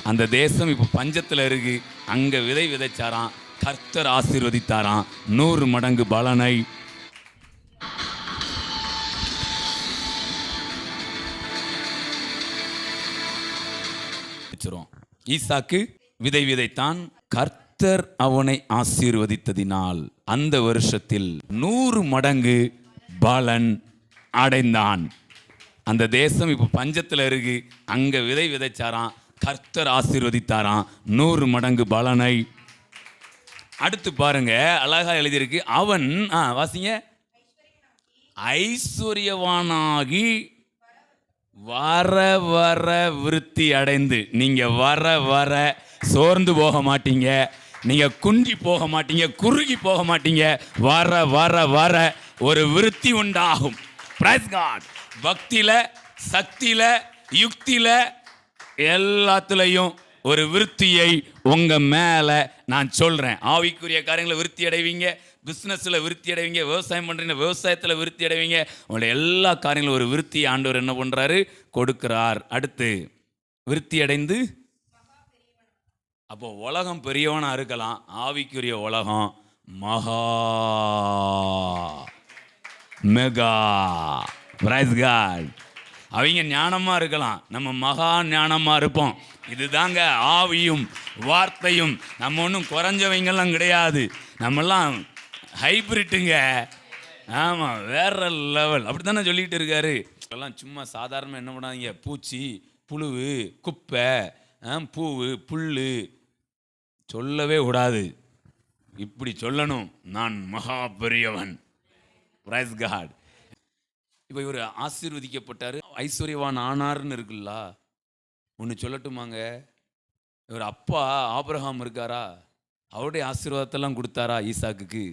அந்த தேசம் இப்போ பஞ்சத்தில் இருக்கு. அங்கே விதை விதைச்சாராம், கர்த்தர் ஆசீர்வதித்தாராம் 100 மடங்கு பலனை. ஈசாக்கு விதை விதைத்தான். கர்த்தர் அவனை ஆசீர்வதித்ததினால் அந்த வருஷத்தில் 100 மடங்கு பலன் அடைந்தான். அந்த தேசம் இப்போ பஞ்சத்தில் இருக்கு. அங்கே விதை விதைச்சாராம், கர்த்தர் ஆசீர்வதித்தாராம் 100 மடங்கு பலனை. அடுத்து பாருங்க, அழகா எழுதியிருக்கு. அவன் வாசிங்க, ஐஸ்வர்யவானாகி வர வர விருத்தி அடைந்து. நீங்க வர வர சோர்ந்து போக மாட்டீங்க, நீங்க குன்றி போக மாட்டீங்க, குறுகி போக மாட்டீங்க. வர வர வர ஒரு விருத்தி உண்டாகும். Praise God. பக்தியில, சக்தியில, யுக்தியில, எல்லாத்துலயும் ஒரு விருத்தியை உங்க மேல நான் சொல்றேன். ஆவிக்குரிய காரியங்களை விருத்தி அடைவீங்க, பிஸ்னஸ்ல விருத்தி அடைவீங்க, விவசாயம் பண்றீங்க, விவசாயத்தில் விருத்தி அடைவீங்க. உங்களுடைய எல்லா காரியங்களும் ஒரு விருத்தி ஆண்டவர் என்ன பண்றாரு? கொடுக்கிறார். அடுத்து விருத்தி அடைந்து, அப்போ உலகம் பெரியவனா இருக்கலாம், ஆவிக்குரிய உலகம் மகா மெகா. Price God. அவங்க ஞானமா இருக்கலாம், நம்ம மகா ஞானமா இருப்போம். இதுதாங்க ஆவியும் வார்த்தையும். நம்ம ஒன்றும் குறைஞ்சவங்கெல்லாம் கிடையாது, நம்மெல்லாம் ஹைபிரிட்டுங்க. ஆமாம், வேற லெவல். அப்படி தானே சொல்லிக்கிட்டு இருக்காரு. எல்லாம் சும்மா சாதாரணமாக என்ன பண்ணாதீங்க, பூச்சி, புழுவு, குப்பை, பூவு, புல் சொல்லவே கூடாது. இப்படி சொல்லணும், நான் மகா பெரியவன். Praise God. இப்போ இவர் ஆசீர்வதிக்கப்பட்டார், ஐஸ்வர்யவான் ஆனார்னு இருக்குல்ல. ஒன்று சொல்லட்டுமாங்க, இவர் அப்பா ஆபிரகாம் இருக்காரா, அவருடைய ஆசீர்வாதத்தெல்லாம் கொடுத்தாரா ஈசாக்குக்கு?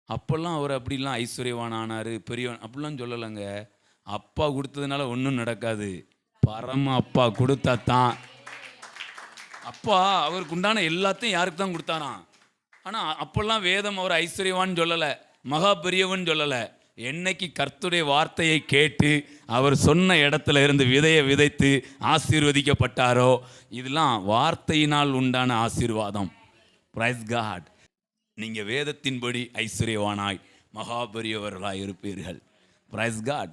அப்போல்லாம் அவர் அப்படிலாம் ஐஸ்வர்யவான் ஆனார், பெரியவன் அப்படிலாம் சொல்லலைங்க. அப்பா கொடுத்ததுனால ஒன்றும் நடக்காது. பரம அப்பா கொடுத்தா தான். அப்பா அவருக்கு உண்டான எல்லாத்தையும் யாருக்கு தான் கொடுத்தாராம். ஆனால் அப்போல்லாம் வேதம் அவர் ஐஸ்வர்யவான் சொல்லலை, மகா பெரியவன் சொல்லலை. என்னைக்கு கர்த்தருடைய வார்த்தையை கேட்டு அவர் சொன்ன இடத்துல இருந்து விதையை விதைத்து ஆசீர்வதிக்கப்பட்டாரோ, இதெல்லாம் வார்த்தையினால் உண்டான ஆசீர்வாதம். Praise God. நீங்கள் வேதத்தின்படி ஐஸ்வர்யவானாய் மகா பெரியவர்களாய் இருப்பீர்கள். Praise God.